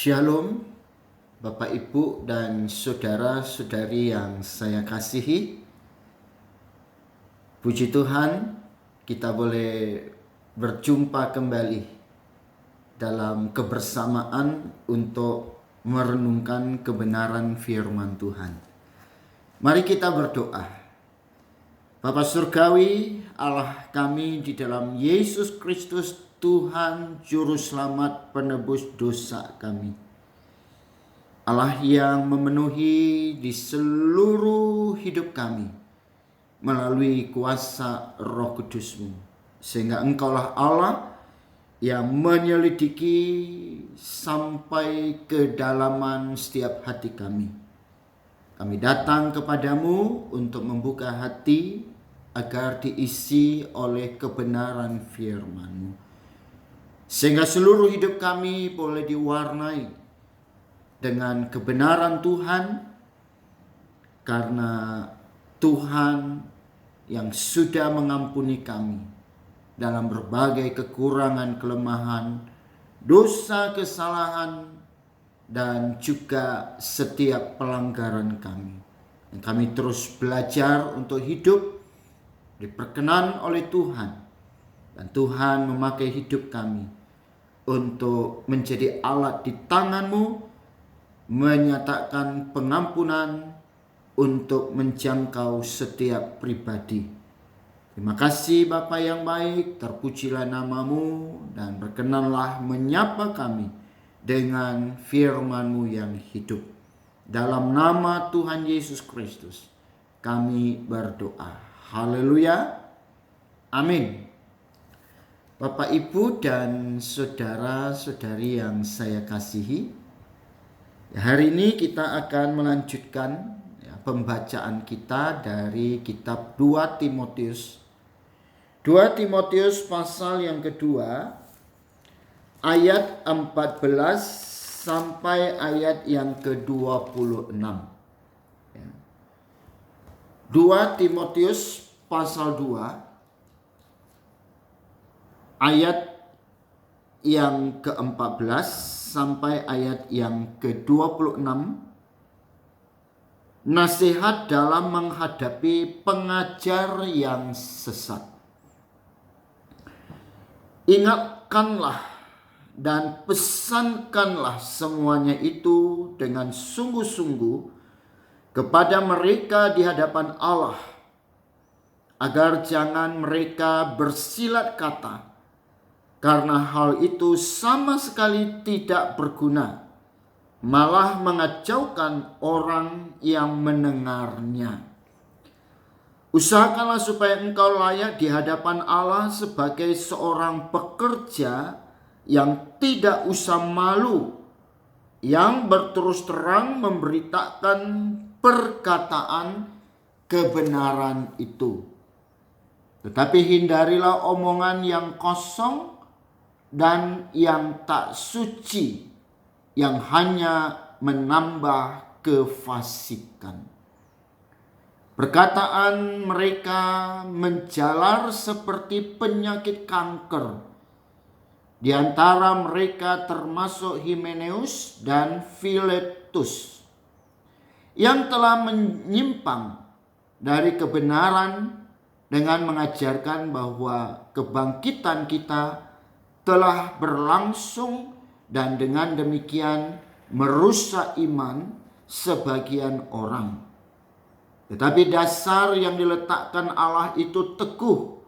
Shalom Bapak Ibu dan saudara-saudari yang saya kasihi. Puji Tuhan, kita boleh berjumpa kembali dalam kebersamaan untuk merenungkan kebenaran firman Tuhan. Mari kita berdoa. Bapa Surgawi, Allah kami di dalam Yesus Kristus, Tuhan Juru Selamat penebus dosa kami. Allah yang memenuhi di seluruh hidup kami melalui kuasa Roh Kudus-Mu. Sehingga Engkaulah Allah yang menyelidiki sampai kedalaman setiap hati kami. Kami datang kepadamu untuk membuka hati agar diisi oleh kebenaran firman-Mu. Sehingga seluruh hidup kami boleh diwarnai dengan kebenaran Tuhan, karena Tuhan yang sudah mengampuni kami dalam berbagai kekurangan, kelemahan, dosa, kesalahan, dan juga setiap pelanggaran kami. Dan kami terus belajar untuk hidup diperkenan oleh Tuhan, dan Tuhan memakai hidup kami untuk menjadi alat di tangan-Mu, menyatakan pengampunan untuk menjangkau setiap pribadi. Terima kasih Bapa yang baik, terpujilah nama-Mu, dan berkenanlah menyapa kami dengan firman-Mu yang hidup. Dalam nama Tuhan Yesus Kristus kami berdoa. Haleluya. Amin. Bapak, Ibu, dan saudara-saudari yang saya kasihi, hari ini kita akan melanjutkan pembacaan kita dari kitab 2 Timotius. 2 Timotius pasal yang kedua, ayat 14 sampai ayat yang ke-26. 2 Timotius pasal 2, ayat yang ke-14 sampai ayat yang ke-26. Nasihat dalam menghadapi pengajar yang sesat. Ingatkanlah dan pesankanlah semuanya itu dengan sungguh-sungguh kepada mereka di hadapan Allah, agar jangan mereka bersilat kata, karena hal itu sama sekali tidak berguna, malah mengacaukan orang yang mendengarnya. Usahakanlah supaya engkau layak di hadapan Allah sebagai seorang pekerja yang tidak usah malu, yang berterus terang memberitakan perkataan kebenaran itu. Tetapi hindarilah omongan yang kosong dan yang tak suci, yang hanya menambah kefasikan. Perkataan mereka menjalar seperti penyakit kanker. Di antara mereka termasuk Himeneus dan Filetus, yang telah menyimpang dari kebenaran dengan mengajarkan bahwa kebangkitan kita telah berlangsung, dan dengan demikian merusak iman sebagian orang. Tetapi dasar yang diletakkan Allah itu teguh,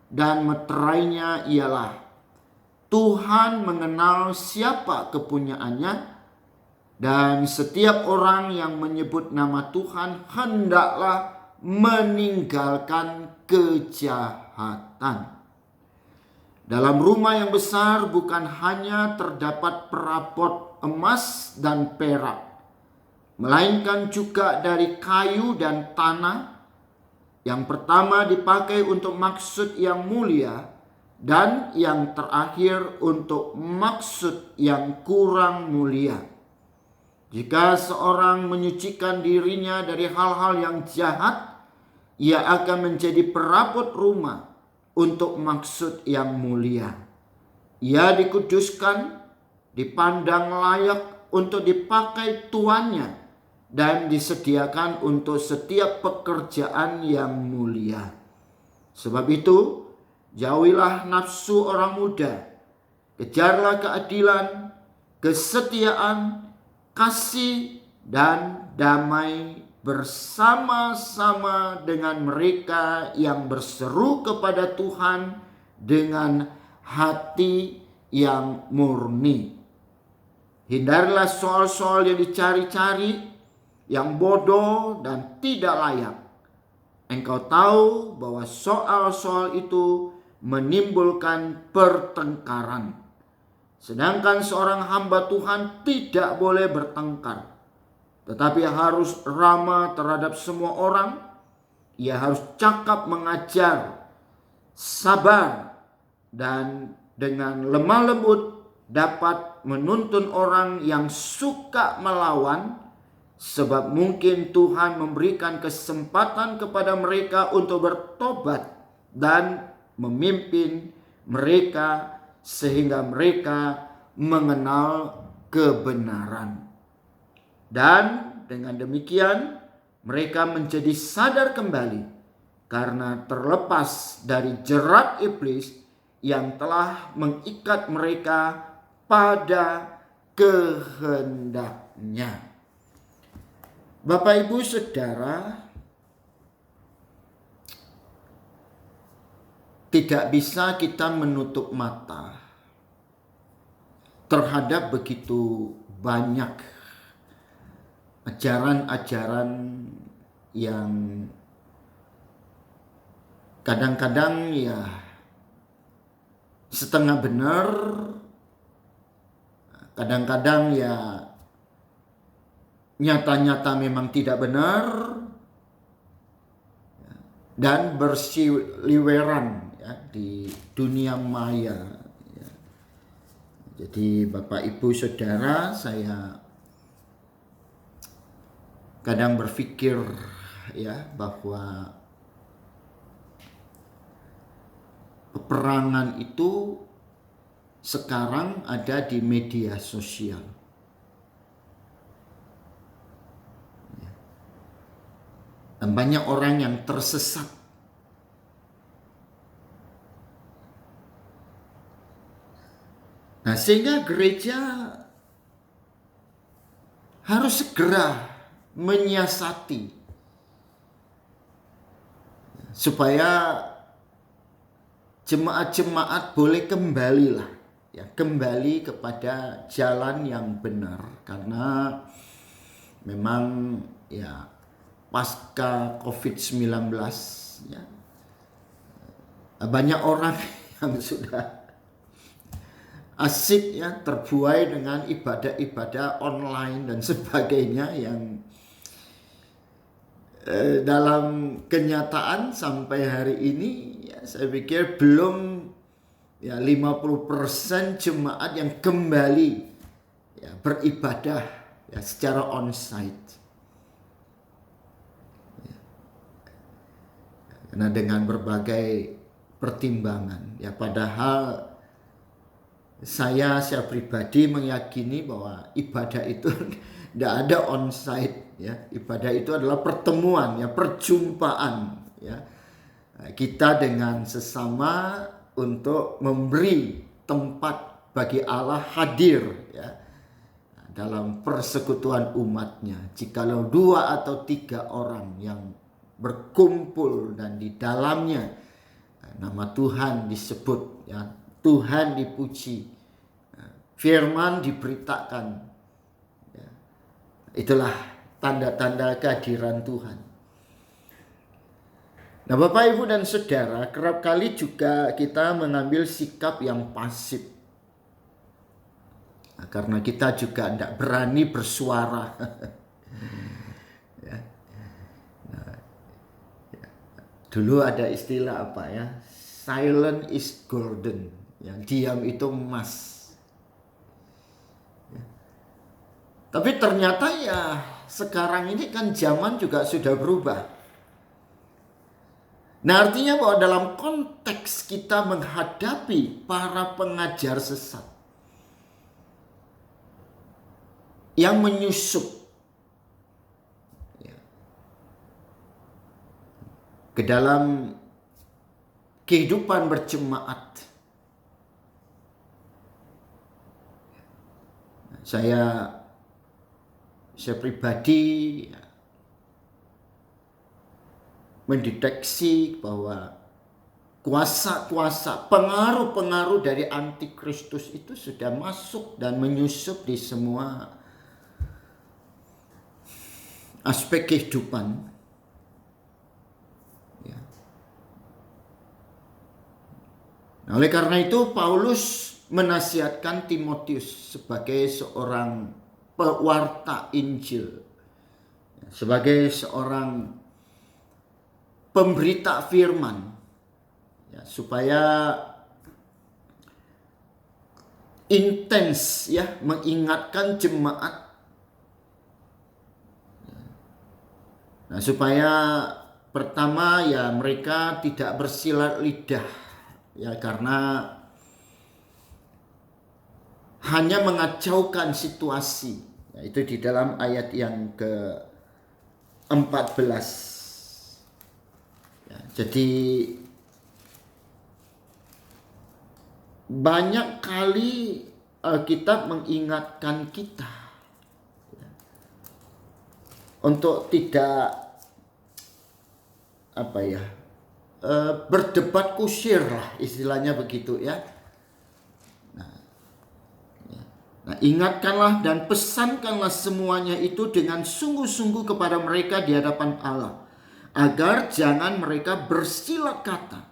dan meterainya ialah Tuhan mengenal siapa kepunyaannya, dan setiap orang yang menyebut nama Tuhan hendaklah meninggalkan kejahatan. Dalam rumah yang besar bukan hanya terdapat perabot emas dan perak, melainkan juga dari kayu dan tanah. Yang pertama dipakai untuk maksud yang mulia, dan yang terakhir untuk maksud yang kurang mulia. Jika seorang menyucikan dirinya dari hal-hal yang jahat, ia akan menjadi perabot rumah untuk maksud yang mulia. Ia dikuduskan dipandang layak untuk dipakai tuannya, dan disediakan untuk setiap pekerjaan yang mulia. Sebab itu, jauhilah nafsu orang muda, kejarlah keadilan, kesetiaan, kasih, dan damai bersama-sama dengan mereka yang berseru kepada Tuhan dengan hati yang murni. Hindarilah soal-soal yang dicari-cari, yang bodoh dan tidak layak. Engkau tahu bahwa soal-soal itu menimbulkan pertengkaran. Sedangkan seorang hamba Tuhan tidak boleh bertengkar, tetapi harus ramah terhadap semua orang. Ia harus cakap mengajar, sabar, dan dengan lemah lembut dapat menuntun orang yang suka melawan, sebab mungkin Tuhan memberikan kesempatan kepada mereka untuk bertobat dan memimpin mereka sehingga mereka mengenal kebenaran. Dan dengan demikian mereka menjadi sadar kembali karena terlepas dari jerat iblis yang telah mengikat mereka pada kehendaknya. Bapak, Ibu, Saudara, tidak bisa kita menutup mata terhadap begitu banyak ajaran-ajaran yang kadang-kadang ya setengah benar, kadang-kadang ya nyata-nyata memang tidak benar, dan berseliweran ya, di dunia maya. Ya. Jadi Bapak, Ibu, Saudara, saya kadang berpikir ya bahwa peperangan itu sekarang ada di media sosial. Dan banyak orang yang tersesat. Nah, sehingga gereja harus segera menyiasati supaya jemaat-jemaat boleh kembali kepada jalan yang benar, karena memang ya pasca COVID-19 ya, banyak orang yang sudah asik ya terbuai dengan ibadah-ibadah online dan sebagainya yang dalam kenyataan sampai hari ini ya, saya pikir belum ya 50% jemaat yang kembali ya beribadah ya secara onsite. Karena dengan berbagai pertimbangan ya, padahal saya pribadi meyakini bahwa ibadah itu tidak ada onsite ya. Ibadah itu adalah pertemuan ya, perjumpaan ya kita dengan sesama untuk memberi tempat bagi Allah hadir ya dalam persekutuan umatnya. Jikalau 2 atau 3 orang yang berkumpul dan di dalamnya nama Tuhan disebut ya, Tuhan dipuji, firman diberitakan ya, itulah tanda-tanda kehadiran Tuhan. Nah, Bapak, Ibu, dan Saudara, kerap kali juga kita mengambil sikap yang pasif nah, karena kita juga tidak berani bersuara. Dulu ada istilah apa ya? Silent is golden. Yang diam itu emas. Ya. Tapi ternyata ya sekarang ini kan zaman juga sudah berubah. Nah, artinya bahwa dalam konteks kita menghadapi para pengajar sesat, yang menyusup ya, ke dalam kehidupan berjemaat. Saya pribadi ya, mendeteksi bahwa kuasa-kuasa, pengaruh-pengaruh dari antikristus itu sudah masuk dan menyusup di semua aspek kehidupan. Ya. Nah, oleh karena itu Paulus menasihatkan Timotius sebagai seorang pewarta Injil, sebagai seorang pemberita firman, ya, supaya intens ya mengingatkan jemaat. Nah, supaya pertama ya mereka tidak bersilat lidah ya, karena hanya mengacaukan situasi. Ya, itu di dalam ayat yang ke-14. Ya, jadi banyak kali Alkitab mengingatkan kita ya, untuk tidak berdebat kusir lah, istilahnya begitu ya. Nah, ingatkanlah dan pesankanlah semuanya itu dengan sungguh-sungguh kepada mereka di hadapan Allah, agar jangan mereka bersilat kata.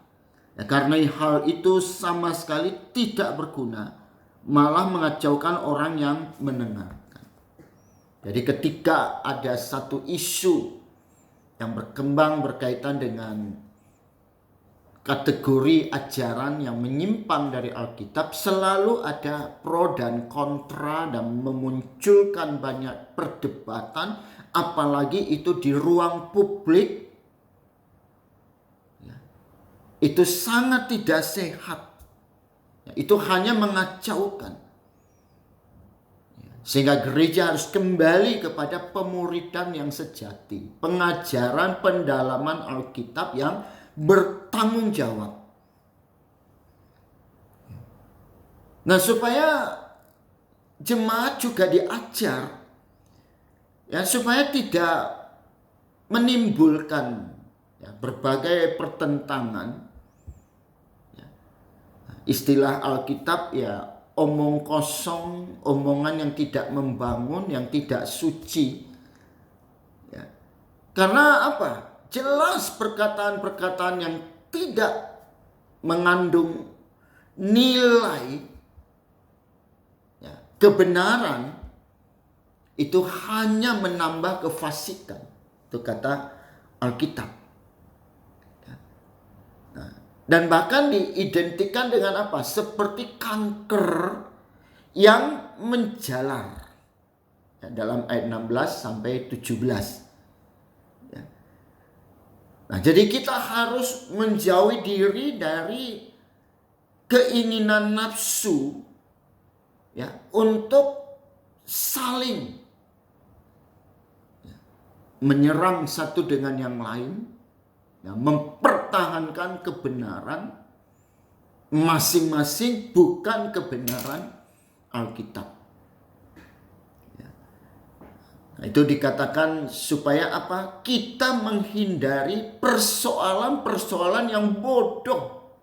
Ya, karena hal itu sama sekali tidak berguna, malah mengacaukan orang yang mendengarkan. Jadi ketika ada satu isu yang berkembang berkaitan dengan kategori ajaran yang menyimpang dari Alkitab, selalu ada pro dan kontra dan memunculkan banyak perdebatan, apalagi itu di ruang publik. Ya, itu sangat tidak sehat. Ya, itu hanya mengacaukan. Ya, sehingga gereja harus kembali kepada pemuridan yang sejati, pengajaran pendalaman Alkitab yang bertanggung jawab. Nah, supaya jemaat juga diajar ya, supaya tidak menimbulkan ya, berbagai pertentangan ya. Istilah Alkitab ya, omong kosong, omongan yang tidak membangun, yang tidak suci ya. Karena apa? Jelas perkataan-perkataan yang tidak mengandung nilai ya, kebenaran, itu hanya menambah kefasikan. Itu kata Alkitab. Ya. Nah, dan bahkan diidentikan dengan apa? Seperti kanker yang menjalar. Ya, dalam ayat 16 sampai 17. Nah, jadi kita harus menjauhi diri dari keinginan nafsu ya, untuk saling ya, menyerang satu dengan yang lain ya, mempertahankan kebenaran masing-masing, bukan kebenaran Alkitab. Itu dikatakan supaya apa? Kita menghindari persoalan-persoalan yang bodoh.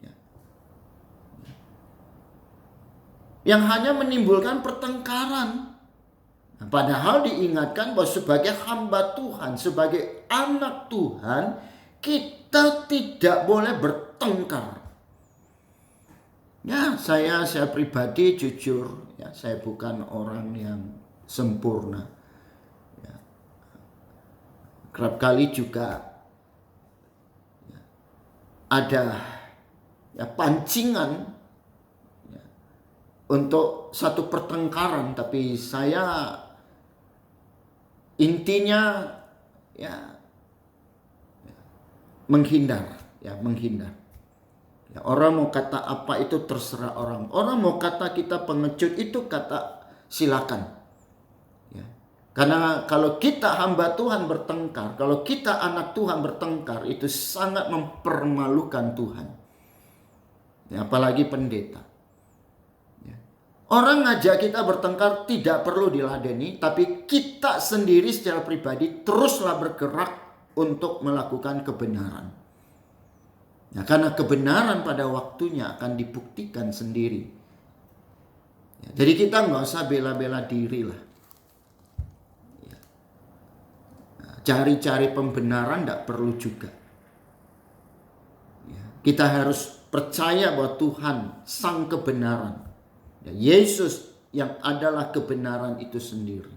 Ya. Yang hanya menimbulkan pertengkaran. Nah, padahal diingatkan bahwa sebagai hamba Tuhan, sebagai anak Tuhan, kita tidak boleh bertengkar. Ya, saya pribadi jujur, ya, saya bukan orang yang sempurna. Ya. Kerap kali juga ya, ada ya, pancingan ya, untuk satu pertengkaran, tapi saya intinya ya, menghindar. Ya, orang mau kata apa itu terserah orang. Orang mau kata kita pengecut itu kata silakan. Ya. Karena kalau kita hamba Tuhan bertengkar, kalau kita anak Tuhan bertengkar, itu sangat mempermalukan Tuhan. Ya, apalagi pendeta. Ya. Orang ngajak kita bertengkar tidak perlu diladeni, tapi kita sendiri secara pribadi teruslah bergerak untuk melakukan kebenaran. Ya, karena kebenaran pada waktunya akan dibuktikan sendiri. Ya, jadi kita nggak usah bela-bela diri lah. Ya. Nah, cari-cari pembenaran tidak perlu juga. Ya, kita harus percaya bahwa Tuhan sang kebenaran. Ya, Yesus yang adalah kebenaran itu sendiri.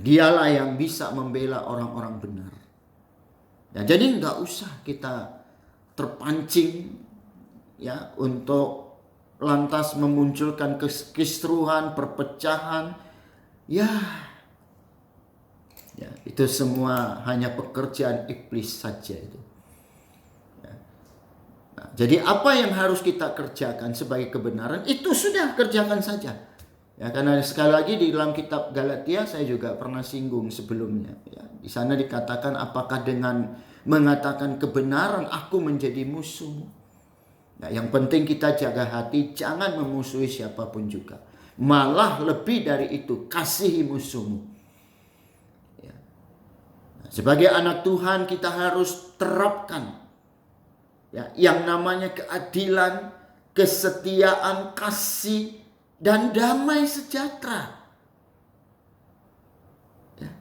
Dialah yang bisa membela orang-orang benar. Ya, jadi nggak usah kita terpancing ya untuk lantas memunculkan kisruhan, perpecahan. Ya, itu semua hanya pekerjaan iblis saja itu. Ya. Nah, jadi apa yang harus kita kerjakan sebagai kebenaran itu sudah kerjakan saja. Ya, karena sekali lagi di dalam kitab Galatia saya juga pernah singgung sebelumnya. Ya, di sana dikatakan apakah dengan mengatakan kebenaran aku menjadi musuh. Nah, yang penting kita jaga hati, jangan memusuhi siapapun juga. Malah lebih dari itu, kasihi musuhmu. Ya. Nah, sebagai anak Tuhan kita harus terapkan ya, yang namanya keadilan, kesetiaan, kasih, dan damai sejahtera. Ya.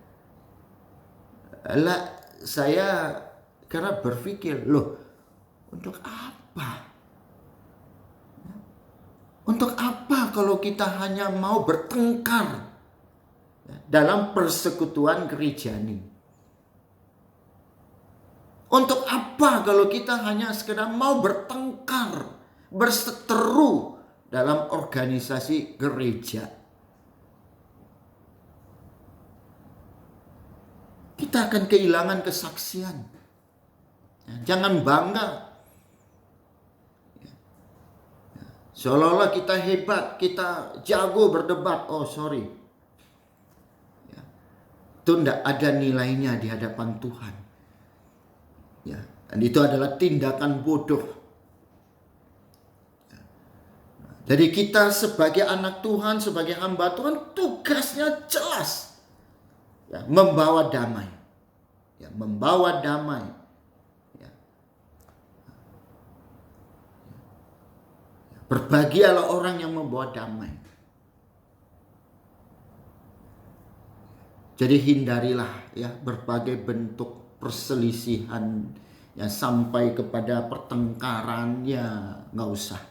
Saya karena berpikir, loh, untuk apa? Untuk apa kalau kita hanya mau bertengkar dalam persekutuan gerejani? Untuk apa kalau kita hanya sekedar mau bertengkar, berseteru dalam organisasi gereja? Kita akan kehilangan kesaksian. Jangan bangga. Seolah-olah kita hebat, kita jago berdebat. Oh sorry. Itu tidak ada nilainya di hadapan Tuhan. Ya, dan itu adalah tindakan bodoh. Jadi kita sebagai anak Tuhan, sebagai hamba Tuhan, tugasnya jelas. Ya, membawa damai. Ya, membawa damai. Berbahagialah orang yang membawa damai. Jadi hindarilah ya berbagai bentuk perselisihan ya sampai kepada pertengkaran, ya nggak usah.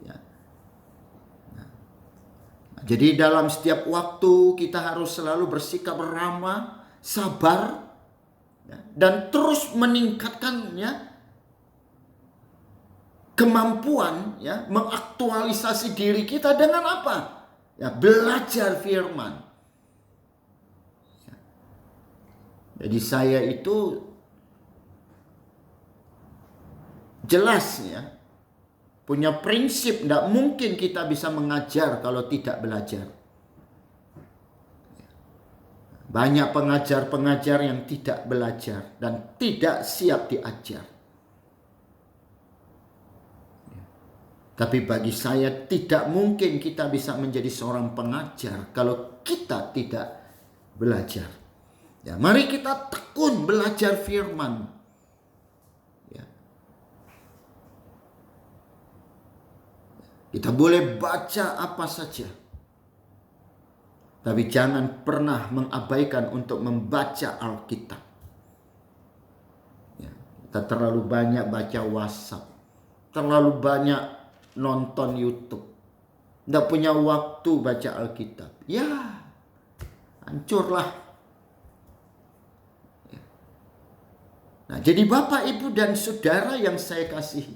Ya. Nah, jadi dalam setiap waktu kita harus selalu bersikap ramah, sabar, ya, dan terus meningkatkannya. Kemampuan ya mengaktualisasi diri kita dengan apa? Ya, belajar firman. Ya. Jadi saya itu jelas ya punya prinsip, tidak mungkin kita bisa mengajar kalau tidak belajar. Banyak pengajar-pengajar yang tidak belajar dan tidak siap diajar. Tapi bagi saya tidak mungkin kita bisa menjadi seorang pengajar kalau kita tidak belajar. Ya, mari kita tekun belajar firman. Ya. Kita boleh baca apa saja. Tapi jangan pernah mengabaikan untuk membaca Alkitab. Ya, kita terlalu banyak baca WhatsApp. Terlalu banyak nonton YouTube, tidak punya waktu baca Alkitab, ya hancurlah. Ya. Nah, jadi Bapak, Ibu, dan Saudara yang saya kasihi,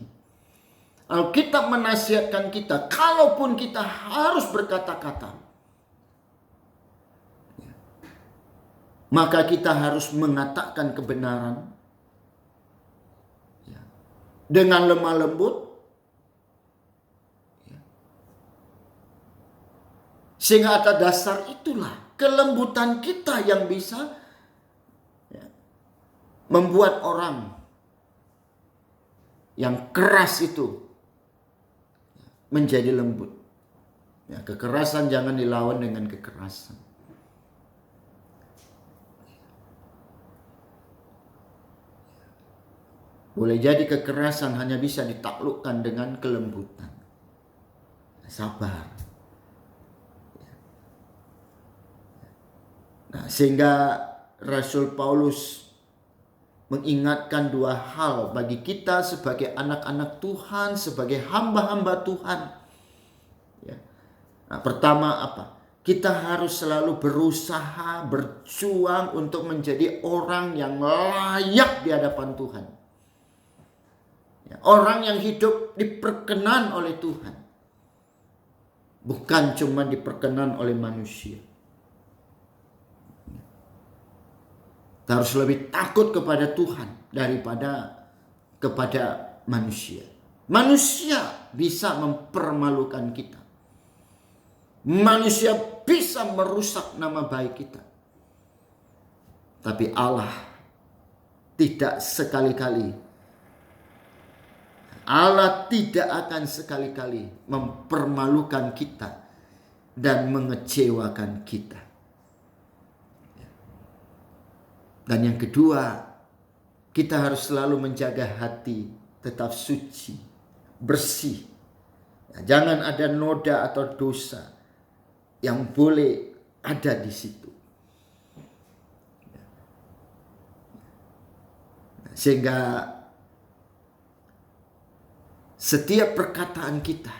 Alkitab menasihatkan kita, kalaupun kita harus berkata-kata, ya, maka kita harus mengatakan kebenaran ya, dengan lemah lembut, Sehingga atas dasar itulah kelembutan kita yang bisa membuat orang yang keras itu menjadi lembut. Kekerasan jangan dilawan dengan kekerasan. Boleh jadi kekerasan hanya bisa ditaklukkan dengan kelembutan. Sabar. Nah, sehingga Rasul Paulus mengingatkan dua hal bagi kita sebagai anak-anak Tuhan, sebagai hamba-hamba Tuhan. Nah, pertama apa? Kita harus selalu berusaha, berjuang untuk menjadi orang yang layak di hadapan Tuhan. Orang yang hidup diperkenan oleh Tuhan. Bukan cuma diperkenan oleh manusia. Kita harus lebih takut kepada Tuhan daripada kepada manusia. Manusia bisa mempermalukan kita. Manusia bisa merusak nama baik kita. Tapi Allah tidak sekali-kali. Allah tidak akan sekali-kali mempermalukan kita dan mengecewakan kita. Dan yang kedua, kita harus selalu menjaga hati tetap suci, bersih. Jangan ada noda atau dosa yang boleh ada di situ. Sehingga setiap perkataan kita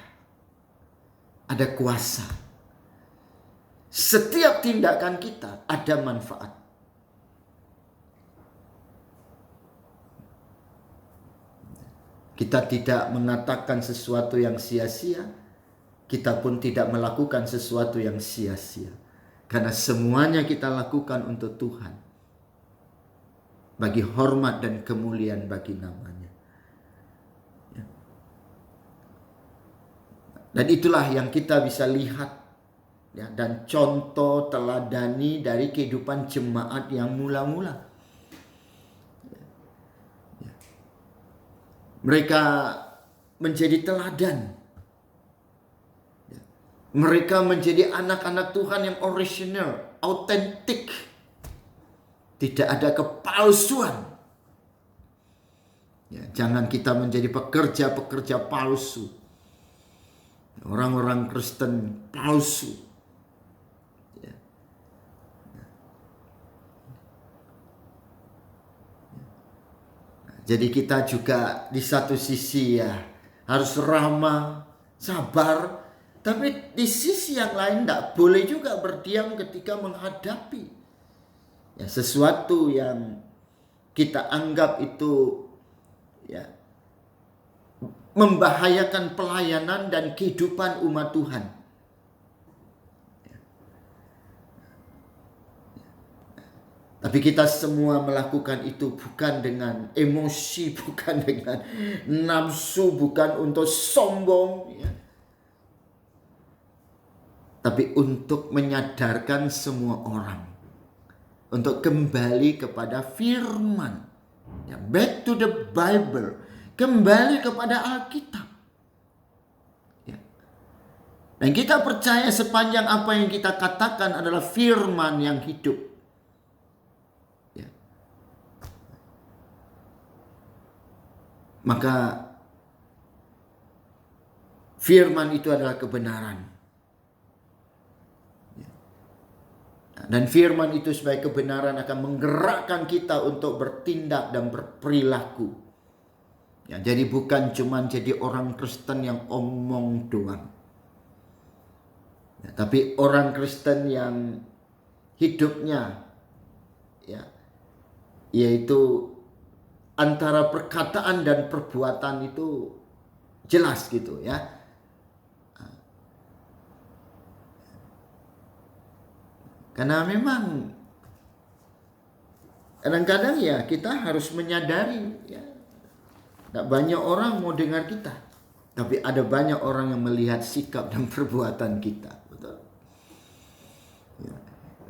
ada kuasa. Setiap tindakan kita ada manfaat. Kita tidak mengatakan sesuatu yang sia-sia. Kita pun tidak melakukan sesuatu yang sia-sia. Karena semuanya kita lakukan untuk Tuhan. Bagi hormat dan kemuliaan bagi namanya. Dan itulah yang kita bisa lihat. Dan contoh teladani dari kehidupan jemaat yang mula-mula. Mereka menjadi teladan. Mereka menjadi anak-anak Tuhan yang original, autentik. Tidak ada kepalsuan. Jangan kita menjadi pekerja-pekerja palsu. Orang-orang Kristen palsu. Jadi kita juga di satu sisi harus ramah, sabar. Tapi di sisi yang lain tidak boleh juga berdiam ketika menghadapi sesuatu yang kita anggap itu membahayakan pelayanan dan kehidupan umat Tuhan. Tapi kita semua melakukan itu bukan dengan emosi, bukan dengan nafsu, bukan untuk sombong. Tapi untuk menyadarkan semua orang. Untuk kembali kepada firman. Back to the Bible. Kembali kepada Alkitab. Dan kita percaya sepanjang apa yang kita katakan adalah firman yang hidup. Maka firman itu adalah kebenaran. Dan firman itu sebagai kebenaran akan menggerakkan kita untuk bertindak dan berperilaku. Jadi bukan cuma jadi orang Kristen yang omong doang. Tapi orang Kristen yang hidupnya yaitu antara perkataan dan perbuatan itu jelas gitu ya. Karena memang kadang-kadang kita harus menyadari tidak banyak orang mau dengar kita. Tapi ada banyak orang yang melihat sikap dan perbuatan kita. Betul?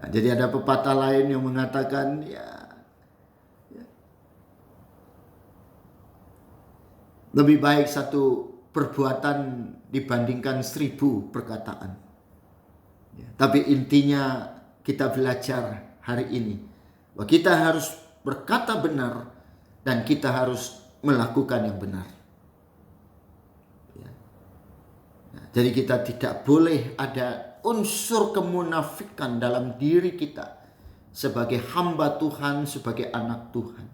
Nah, jadi ada pepatah lain yang mengatakan lebih baik satu perbuatan dibandingkan 1000 perkataan. Tapi intinya kita belajar hari ini bahwa kita harus berkata benar dan kita harus melakukan yang benar. Jadi kita tidak boleh ada unsur kemunafikan dalam diri kita sebagai hamba Tuhan, sebagai anak Tuhan.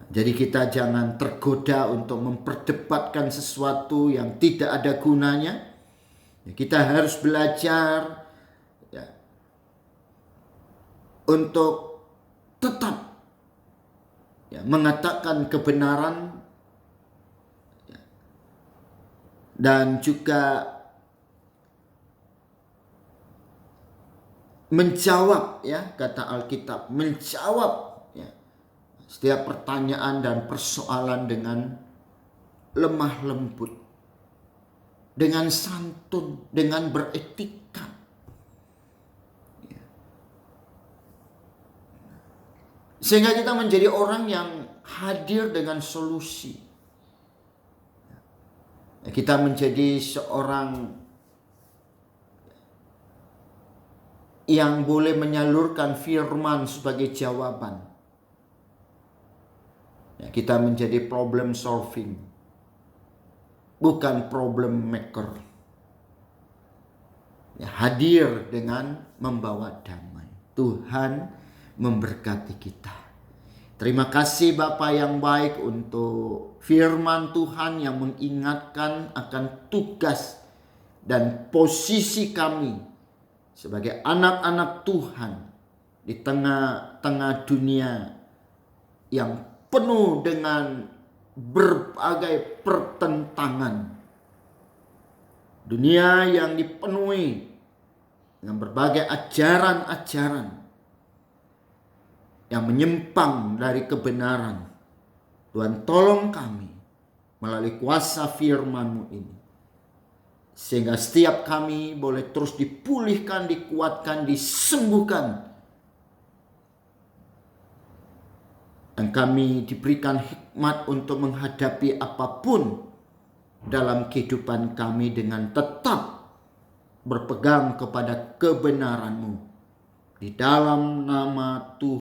Jadi kita jangan tergoda untuk memperdebatkan sesuatu yang tidak ada gunanya. Kita harus belajar untuk tetap mengatakan kebenaran dan juga menjawab, kata Alkitab, menjawab setiap pertanyaan dan persoalan dengan lemah lembut, dengan santun, dengan beretika. Sehingga kita menjadi orang yang hadir dengan solusi. Kita menjadi seorang yang boleh menyalurkan firman sebagai jawaban. Kita menjadi problem solving, bukan problem maker. Hadir dengan membawa damai. Tuhan memberkati kita. Terima kasih Bapa yang baik untuk firman Tuhan yang mengingatkan akan tugas dan posisi kami sebagai anak-anak Tuhan di tengah-tengah dunia yang penuh dengan berbagai pertentangan. Dunia yang dipenuhi dengan berbagai ajaran-ajaran yang menyimpang dari kebenaran. Tuhan, tolong kami melalui kuasa firman-Mu ini, sehingga setiap kami boleh terus dipulihkan, dikuatkan, disembuhkan, dan kami diberikan hikmat untuk menghadapi apapun dalam kehidupan kami dengan tetap berpegang kepada kebenaran-Mu. Di dalam nama Tuhan